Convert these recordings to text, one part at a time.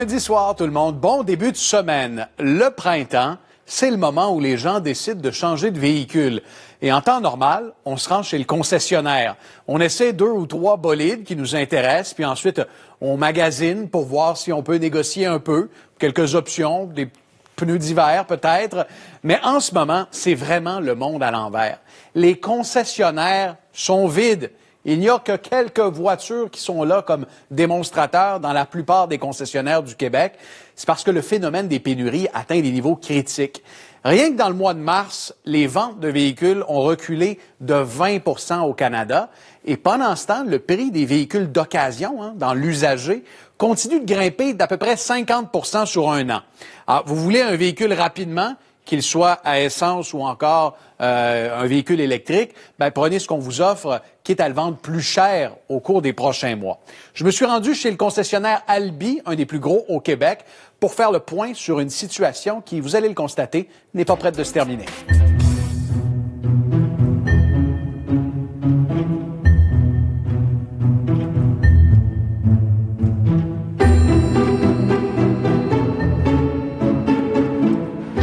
Lundi soir, tout le monde, bon début de semaine. Le printemps, c'est le moment où les gens décident de changer de véhicule. Et en temps normal, on se rend chez le concessionnaire. On essaie 2 ou 3 bolides qui nous intéressent, puis ensuite, on magasine pour voir si on peut négocier un peu, quelques options, des pneus d'hiver peut-être. Mais en ce moment, c'est vraiment le monde à l'envers. Les concessionnaires sont vides. Il n'y a que quelques voitures qui sont là comme démonstrateurs dans la plupart des concessionnaires du Québec. C'est parce que le phénomène des pénuries atteint des niveaux critiques. Rien que dans le mois de mars, les ventes de véhicules ont reculé de 20 % au Canada. Et pendant ce temps, le prix des véhicules d'occasion, dans l'usager, continue de grimper d'à peu près 50 % sur un an. Alors, vous voulez un véhicule rapidement, qu'il soit à essence ou encore un véhicule électrique, prenez ce qu'on vous offre, quitte à le vendre plus cher au cours des prochains mois. Je me suis rendu chez le concessionnaire Albi, un des plus gros au Québec, pour faire le point sur une situation qui, vous allez le constater, n'est pas prête de se terminer.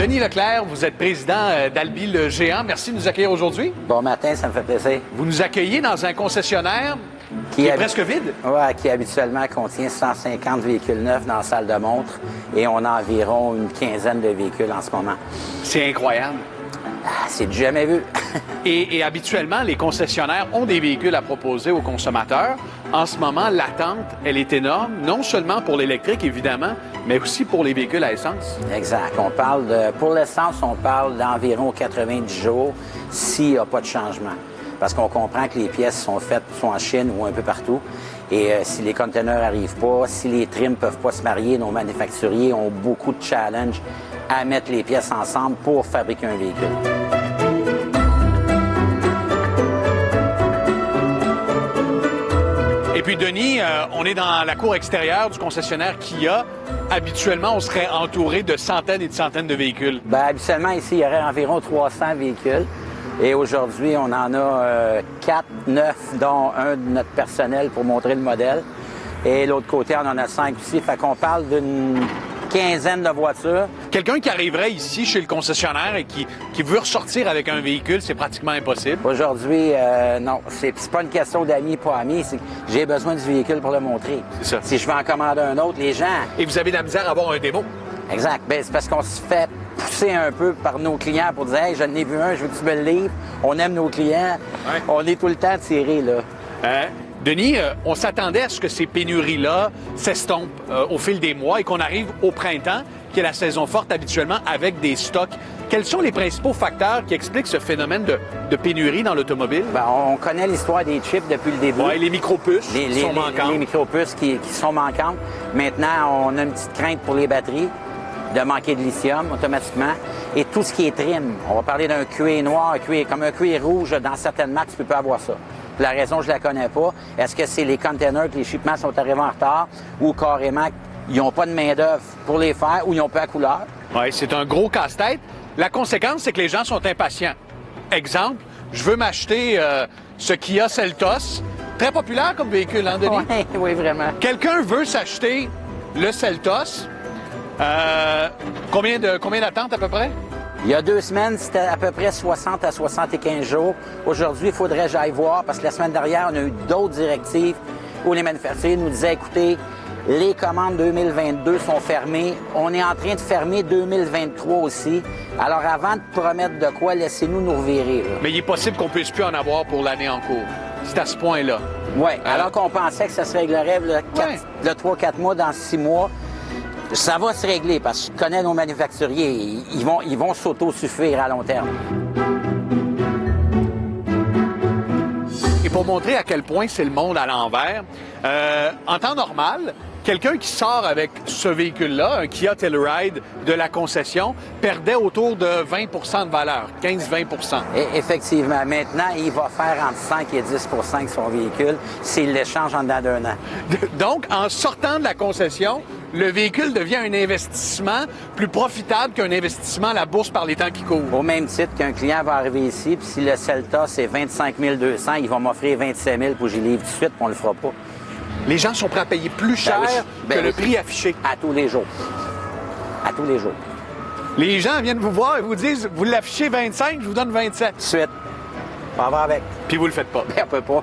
Denis Leclerc, vous êtes président d'Albi le Géant. Merci de nous accueillir aujourd'hui. Bon matin, ça me fait plaisir. Vous nous accueillez dans un concessionnaire qui est presque vide. Oui, qui habituellement contient 150 véhicules neufs dans la salle de montre et on a environ une quinzaine de véhicules en ce moment. C'est incroyable. C'est du jamais vu. et habituellement, les concessionnaires ont des véhicules à proposer aux consommateurs. En ce moment, l'attente, elle est énorme, non seulement pour l'électrique, évidemment, mais aussi pour les véhicules à essence. Exact. Pour l'essence, on parle d'environ 90 jours s'il n'y a pas de changement. Parce qu'on comprend que les pièces sont faites soit en Chine ou un peu partout. Et si les conteneurs n'arrivent pas, si les trims ne peuvent pas se marier, nos manufacturiers ont beaucoup de challenges à mettre les pièces ensemble pour fabriquer un véhicule. Et puis, Denis, on est dans la cour extérieure du concessionnaire Kia. Habituellement, on serait entouré de centaines et de centaines de véhicules. Habituellement, ici, il y aurait environ 300 véhicules. Et aujourd'hui, on en a 4, 9, dont un de notre personnel pour montrer le modèle. Et l'autre côté, on en a 5 aussi. Fait qu'on parle d'une quinzaine de voitures. Quelqu'un qui arriverait ici chez le concessionnaire et qui veut ressortir avec un véhicule, c'est pratiquement impossible. Aujourd'hui, non. C'est pas une question d'amis, pas amis. C'est que j'ai besoin du véhicule pour le montrer. C'est ça. Si je veux en commander un autre, les gens... Et vous avez de la misère à avoir un démo. Exact. C'est parce qu'on se fait pousser un peu par nos clients pour dire « Hey, je n'ai vu un, je veux que tu me le livres. » On aime nos clients. Ouais. On est tout le temps tirés, là. Denis, on s'attendait à ce que ces pénuries-là s'estompent au fil des mois et qu'on arrive au printemps, qui est la saison forte habituellement, avec des stocks. Quels sont les principaux facteurs qui expliquent ce phénomène de pénurie dans l'automobile? On connaît l'histoire des chips depuis le début. Oui, les micropuces qui sont manquantes. Les micropuces qui sont manquantes. Maintenant, on a une petite crainte pour les batteries de manquer de lithium automatiquement. Et tout ce qui est trim. On va parler d'un cuir noir, comme un cuir rouge. Dans certaines marques, tu peux pas avoir ça. La raison, je la connais pas. Est-ce que c'est les containers, que les shipments sont arrivés en retard ou carrément ils n'ont pas de main-d'œuvre pour les faire ou ils n'ont pas la couleur? Oui, c'est un gros casse-tête. La conséquence, c'est que les gens sont impatients. Exemple, je veux m'acheter ce Kia Seltos. Très populaire comme véhicule, hein, Denis? Oui, vraiment. Quelqu'un veut s'acheter le Seltos. Combien d'attentes à peu près? Il y a 2 semaines, c'était à peu près 60 à 75 jours. Aujourd'hui, il faudrait que j'aille voir parce que la semaine dernière, on a eu d'autres directives où les manufacturiers nous disaient, écoutez, les commandes 2022 sont fermées. On est en train de fermer 2023 aussi. Alors, avant de promettre de quoi, laissez-nous nous revirer. Là. Mais il est possible qu'on puisse plus en avoir pour l'année en cours. C'est à ce point-là. Oui, alors qu'on pensait que ça se réglerait le 3-4 mois dans 6 mois. Ça va se régler parce que je connais nos manufacturiers. Ils vont s'autosuffire à long terme. Et pour montrer à quel point c'est le monde à l'envers, en temps normal, quelqu'un qui sort avec ce véhicule-là, un Kia Telluride de la concession, perdait autour de 20 % de valeur, 15-20 %. Et effectivement. Maintenant, il va faire entre 5 et 10 % avec son véhicule s'il l'échange en dedans d'un an. Donc, en sortant de la concession, le véhicule devient un investissement plus profitable qu'un investissement à la bourse par les temps qui courent. Au même titre qu'un client va arriver ici, puis si le Celta, c'est 25 200, il va m'offrir 27 000 pour que j'y livre tout de suite, puis on le fera pas. Les gens sont prêts à payer plus cher que le prix affiché. À tous les jours. À tous les jours. Les gens viennent vous voir et vous disent, vous l'affichez 25, je vous donne 27. Suite. On va avec. Puis vous le faites pas. Mais on peut pas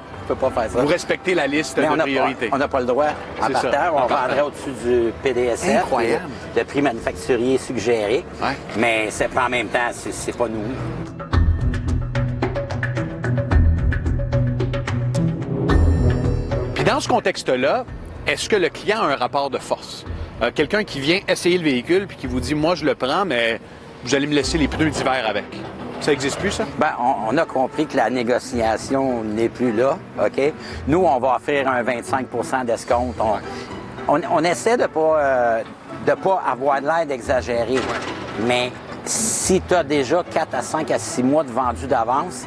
faire ça. Vous respectez la liste de priorités. On n'a pas le droit. En partant, on vendrait au-dessus du PDSF. Incroyable. Le prix manufacturier suggéré. Ouais. Mais en même temps, c'est pas nous. Puis dans ce contexte-là, est-ce que le client a un rapport de force? Quelqu'un qui vient essayer le véhicule puis qui vous dit, moi, je le prends, mais vous allez me laisser les pneus d'hiver avec. Ça n'existe plus, ça? Bien, on a compris que la négociation n'est plus là, OK? Nous, on va offrir un 25 d'escompte. On essaie de pas avoir de l'air d'exagérer. Mais si tu as déjà 4 à 5 à 6 mois de vendu d'avance,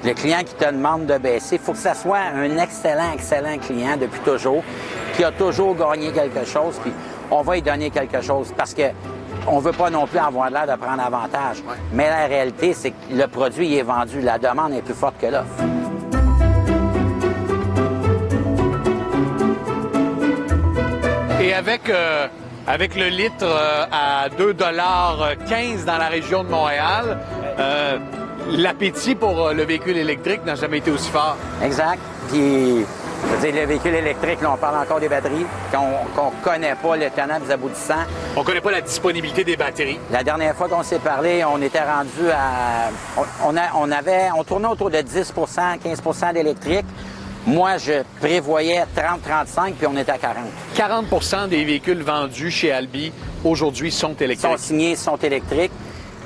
le client qui te demande de baisser, il faut que ça soit un excellent client depuis toujours, qui a toujours gagné quelque chose, puis on va lui donner quelque chose parce que on veut pas non plus avoir l'air de prendre avantage. Ouais. Mais la réalité, c'est que le produit il est vendu. La demande est plus forte que l'offre. Et avec le litre à 2,15 $ dans la région de Montréal, l'appétit pour le véhicule électrique n'a jamais été aussi fort. Exact. Puis, je veux dire, le véhicule électrique, là, on parle encore des batteries, qu'on connaît pas les tenants et les aboutissants. On connaît pas la disponibilité des batteries. La dernière fois qu'on s'est parlé, on était rendu à... On tournait autour de 10 15 d'électrique. Moi, je prévoyais 30-35, puis on était à 40. 40 des véhicules vendus chez Albi aujourd'hui sont électriques. Sont signés, sont électriques.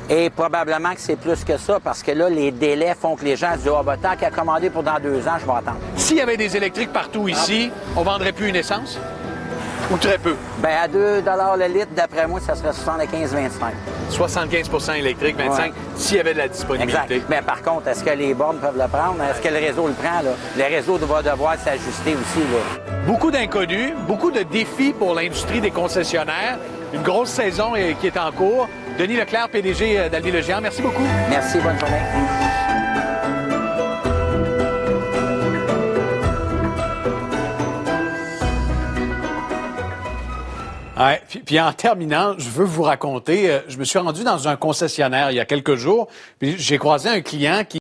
Et probablement que c'est plus que ça, parce que là, les délais font que les gens se disent « Ah, ben, tant qu'à commander pour dans 2 ans, je vais attendre. » S'il y avait des électriques partout ici, on vendrait plus une essence? Ou très peu? Bien, à 2 $ le litre, d'après moi, ça serait 75-25. 75 électrique, 25 ouais. S'il y avait de la disponibilité. Exact. Mais par contre, est-ce que les bornes peuvent le prendre? Est-ce que le réseau le prend? Là? Le réseau va devoir s'ajuster aussi. Là. Beaucoup d'inconnus, beaucoup de défis pour l'industrie des concessionnaires. Une grosse saison qui est en cours. Denis Leclerc, PDG d'Albi Le Géant, merci beaucoup. Merci, bonne journée. Ouais, puis en terminant, je veux vous raconter, je me suis rendu dans un concessionnaire il y a quelques jours, puis j'ai croisé un client qui